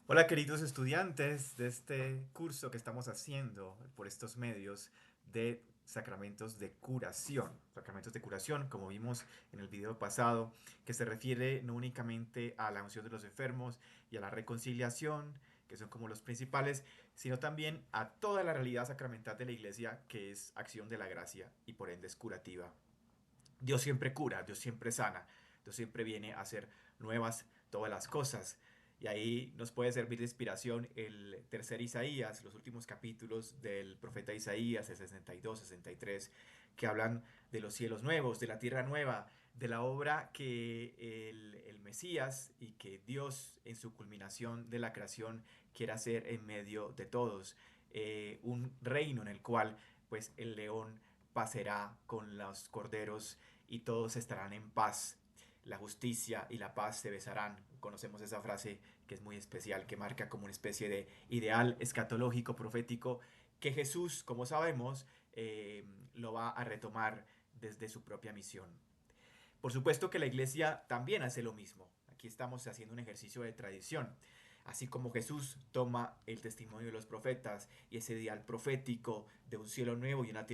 Hola queridos estudiantes de este curso que estamos haciendo por estos medios de sacramentos de curación. Sacramentos de curación, como vimos en el video pasado, que se refiere no únicamente a la unción de los enfermos y a la reconciliación, que son como los principales, sino también a toda la realidad sacramental de la iglesia, que es acción de la gracia y por ende es curativa. Dios siempre cura, Dios siempre sana, Dios siempre viene a hacer nuevas todas las cosas. Y ahí nos puede servir de inspiración el tercer Isaías, los últimos capítulos del profeta Isaías, el 62, 63, que hablan de los cielos nuevos, de la tierra nueva, de la obra que el Mesías y que Dios en su culminación de la creación quiere hacer en medio de todos. Un reino en el cual pues el león pasará con los corderos y todos estarán en paz. La justicia y la paz se besarán. Conocemos esa frase que es muy especial, que marca como una especie de ideal escatológico, profético, que Jesús, como sabemos, lo va a retomar desde su propia misión. Por supuesto que la iglesia también hace lo mismo. Aquí estamos haciendo un ejercicio de tradición. Así como Jesús toma el testimonio de los profetas y ese ideal profético de un cielo nuevo y una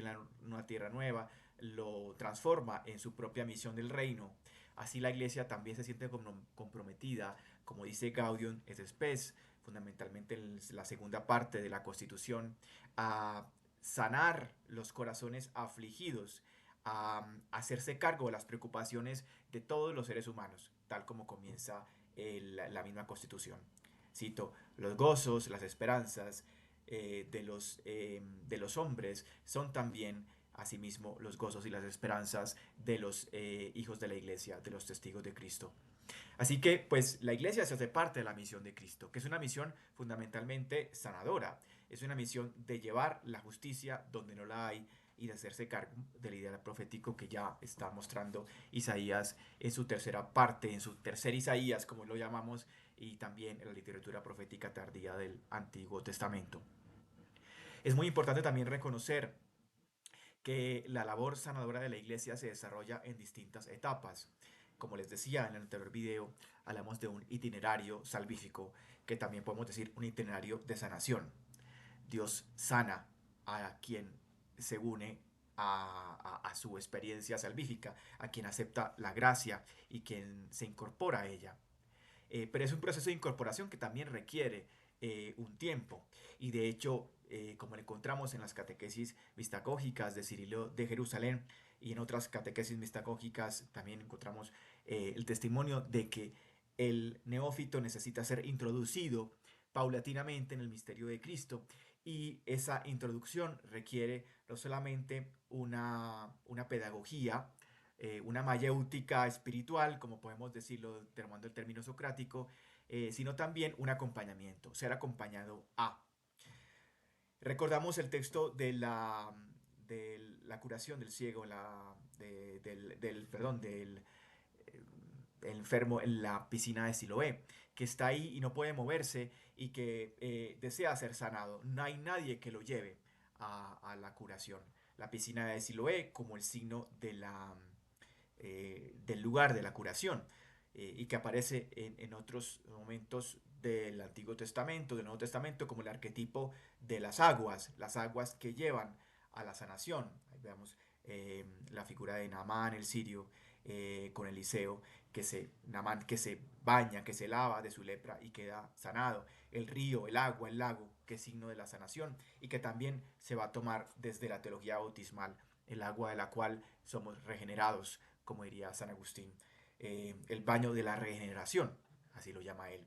tierra nueva, lo transforma en su propia misión del reino. Así la iglesia también se siente comprometida, como dice Gaudium et Spes, fundamentalmente en la segunda parte de la Constitución, a sanar los corazones afligidos, a hacerse cargo de las preocupaciones de todos los seres humanos, tal como comienza la misma Constitución. Cito, los gozos, las esperanzas de los hombres son también asimismo los gozos y las esperanzas de los hijos de la iglesia, de los testigos de Cristo. Así que, pues, la iglesia se hace parte de la misión de Cristo, que es una misión fundamentalmente sanadora. Es una misión de llevar la justicia donde no la hay y de hacerse cargo del ideal profético que ya está mostrando Isaías en su tercera parte, en su tercer Isaías, como lo llamamos, y también en la literatura profética tardía del Antiguo Testamento. Es muy importante también reconocer que la labor sanadora de la iglesia se desarrolla en distintas etapas. Como les decía en el anterior video, hablamos de un itinerario salvífico, que también podemos decir un itinerario de sanación. Dios sana a quien se une a su experiencia salvífica, a quien acepta la gracia y quien se incorpora a ella. Pero es un proceso de incorporación que también requiere un tiempo. Y de hecho, como lo encontramos en las catequesis mistagógicas de Cirilo de Jerusalén y en otras catequesis mistagógicas, también encontramos el testimonio de que el neófito necesita ser introducido paulatinamente en el misterio de Cristo, y esa introducción requiere no solamente una pedagogía, una mayéutica espiritual, como podemos decirlo tomando el término socrático, sino también un acompañamiento, ser acompañado a. Recordamos el texto de la curación del ciego, perdón, del eh, enfermo en la piscina de Siloé, que está ahí y no puede moverse y que desea ser sanado. No hay nadie que lo lleve a la curación. La piscina de Siloé como el signo del lugar de la curación, y que aparece en otros momentos del Antiguo Testamento, del Nuevo Testamento, como el arquetipo de las aguas que llevan a la sanación. Ahí veamos la figura de Naamán, el sirio, con Eliseo, Naamán que se baña, que se lava de su lepra y queda sanado. El río, el agua, el lago, que es signo de la sanación y que también se va a tomar desde la teología bautismal, el agua de la cual somos regenerados, como diría San Agustín. El baño de la regeneración, así lo llama él.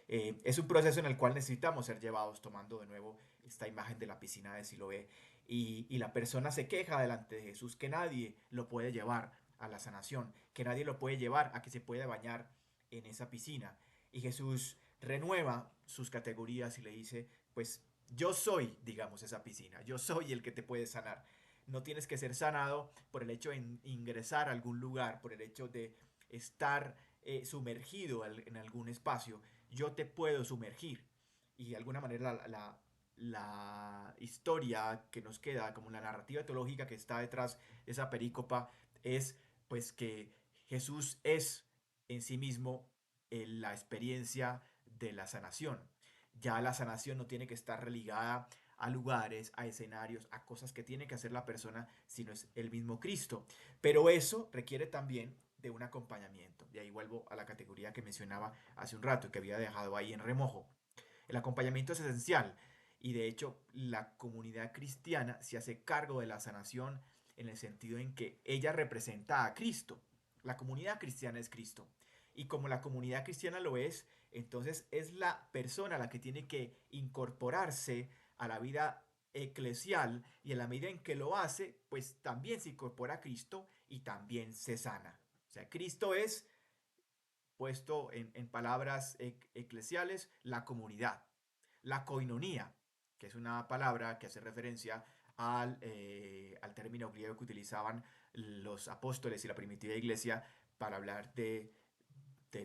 Es un proceso en el cual necesitamos ser llevados, tomando de nuevo esta imagen de la piscina de Siloé, y la persona se queja delante de Jesús que nadie lo puede llevar a la sanación, que nadie lo puede llevar a que se pueda bañar en esa piscina. Y Jesús renueva sus categorías y le dice, pues yo soy, digamos, esa piscina, yo soy el que te puede sanar. No tienes que ser sanado por el hecho de ingresar a algún lugar, por el hecho de estar sumergido en algún espacio. Yo te puedo sumergir. Y de alguna manera la historia que nos queda, como la narrativa teológica que está detrás de esa perícopa, es pues que Jesús es en sí mismo la experiencia de la sanación. Ya la sanación no tiene que estar religada a lugares, a escenarios, a cosas que tiene que hacer la persona, sino es el mismo Cristo. Pero eso requiere también de un acompañamiento. Y ahí vuelvo a la categoría que mencionaba hace un rato, que había dejado ahí en remojo. El acompañamiento es esencial y de hecho la comunidad cristiana se hace cargo de la sanación en el sentido en que ella representa a Cristo. La comunidad cristiana es Cristo. Y como la comunidad cristiana lo es, entonces es la persona la que tiene que incorporarse a la vida eclesial y en la medida en que lo hace, pues también se incorpora a Cristo y también se sana. O sea, Cristo es, puesto en palabras eclesiales, la comunidad. La koinonía, que es una palabra que hace referencia al término griego que utilizaban los apóstoles y la primitiva iglesia para hablar de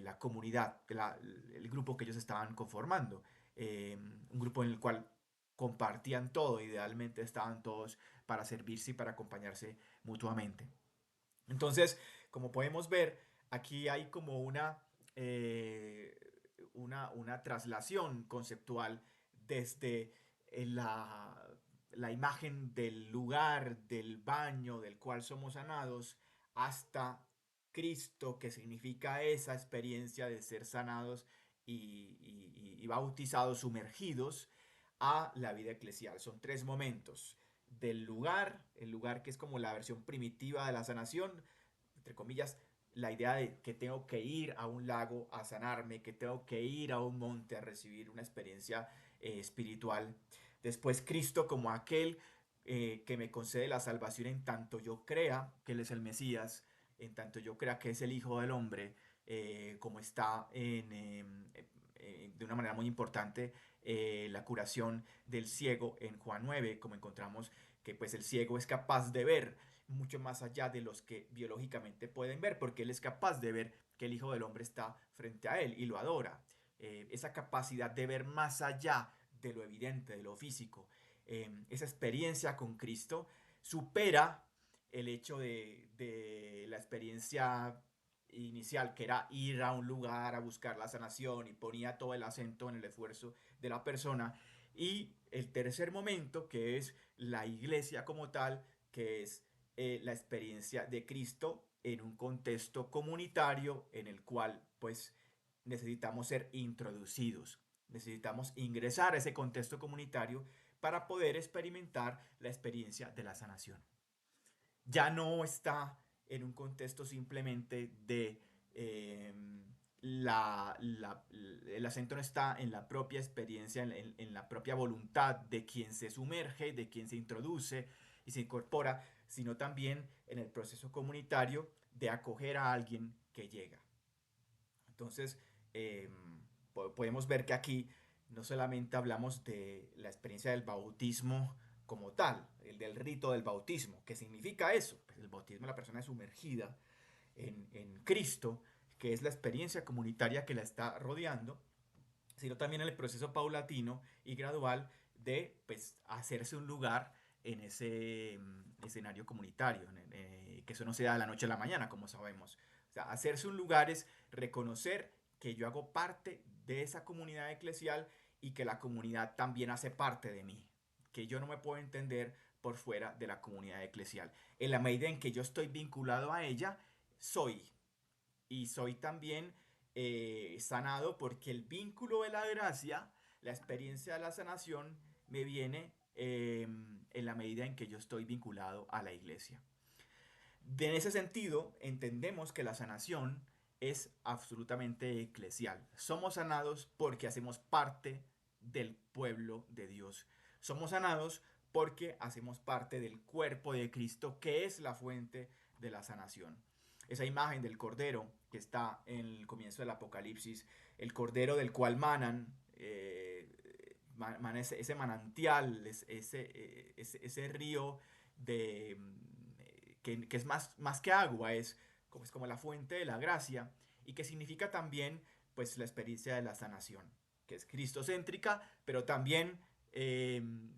la comunidad, el grupo que ellos estaban conformando. Un grupo en el cual compartían todo, idealmente estaban todos para servirse y para acompañarse mutuamente. Entonces, como podemos ver, aquí hay como una traslación conceptual desde la imagen del lugar, del baño del cual somos sanados, hasta Cristo, que significa esa experiencia de ser sanados y bautizados, sumergidos a la vida eclesial. Son tres momentos del lugar, el lugar que es como la versión primitiva de la sanación, entre comillas, la idea de que tengo que ir a un lago a sanarme, que tengo que ir a un monte a recibir una experiencia espiritual. Después Cristo como aquel que me concede la salvación en tanto yo crea que Él es el Mesías, en tanto yo crea que es el Hijo del Hombre, como está de una manera muy importante la curación del ciego en Juan 9, como encontramos que pues el ciego es capaz de ver mucho más allá de los que biológicamente pueden ver, porque él es capaz de ver que el Hijo del Hombre está frente a él y lo adora. Esa capacidad de ver más allá de lo evidente, de lo físico, esa experiencia con Cristo supera el hecho de la experiencia inicial, que era ir a un lugar a buscar la sanación y ponía todo el acento en el esfuerzo de la persona. Y el tercer momento, que es la iglesia como tal, que es la experiencia de Cristo en un contexto comunitario en el cual pues necesitamos ser introducidos, necesitamos ingresar a ese contexto comunitario para poder experimentar la experiencia de la sanación. Ya no está en un contexto simplemente de eh, el acento no está en la propia experiencia, en la propia voluntad de quien se sumerge, de quien se introduce y se incorpora, sino también en el proceso comunitario de acoger a alguien que llega. Entonces, eh, podemos ver que aquí no solamente hablamos de la experiencia del bautismo como tal, el del rito del bautismo, que significa eso, pues el bautismo la persona es sumergida en Cristo, que es la experiencia comunitaria que la está rodeando, sino también en el proceso paulatino y gradual de pues, hacerse un lugar en ese escenario comunitario, que eso no se da de la noche a la mañana, como sabemos. O sea, hacerse un lugar es reconocer que yo hago parte de esa comunidad eclesial y que la comunidad también hace parte de mí, que yo no me puedo entender por fuera de la comunidad eclesial. En la medida en que yo estoy vinculado a ella, soy y soy también sanado porque el vínculo de la gracia, la experiencia de la sanación, me viene en la medida en que yo estoy vinculado a la iglesia. En ese sentido, entendemos que la sanación es absolutamente eclesial. Somos sanados porque hacemos parte del pueblo de Dios. Somos sanados porque hacemos parte del cuerpo de Cristo, que es la fuente de la sanación. Esa imagen del cordero que está en el comienzo del Apocalipsis, el cordero del cual manan, ese manantial, ese río de, que es más que agua, es como la fuente de la gracia y que significa también pues la experiencia de la sanación, que es cristocéntrica, pero también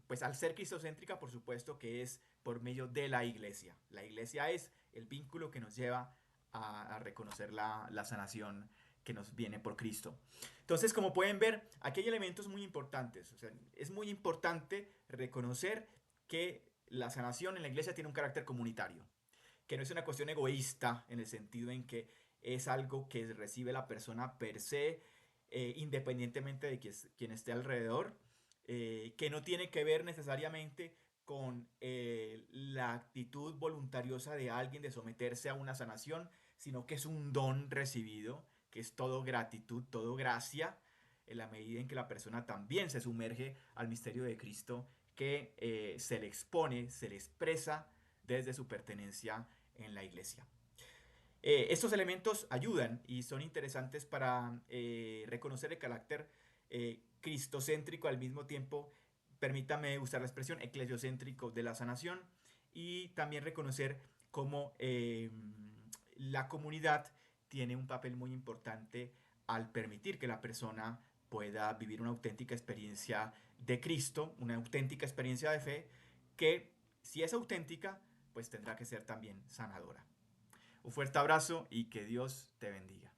pues al ser cristocéntrica por supuesto que es por medio de la iglesia. La iglesia es el vínculo que nos lleva a reconocer la sanación que nos viene por Cristo. Entonces, como pueden ver, aquí hay elementos muy importantes. O sea, es muy importante reconocer que la sanación en la iglesia tiene un carácter comunitario, que no es una cuestión egoísta en el sentido en que es algo que recibe la persona per se, independientemente de quien esté alrededor, que no tiene que ver necesariamente con la actitud voluntariosa de alguien de someterse a una sanación, sino que es un don recibido, que es todo gratitud, todo gracia, en la medida en que la persona también se sumerge al misterio de Cristo, que se le expone, se le expresa desde su pertenencia en la iglesia. Estos elementos ayudan y son interesantes para reconocer el carácter cristocéntrico, al mismo tiempo, permítame usar la expresión, eclesiocéntrico de la sanación, y también reconocer cómo la comunidad tiene un papel muy importante al permitir que la persona pueda vivir una auténtica experiencia de Cristo, una auténtica experiencia de fe, que si es auténtica, pues tendrá que ser también sanadora. Un fuerte abrazo y que Dios te bendiga.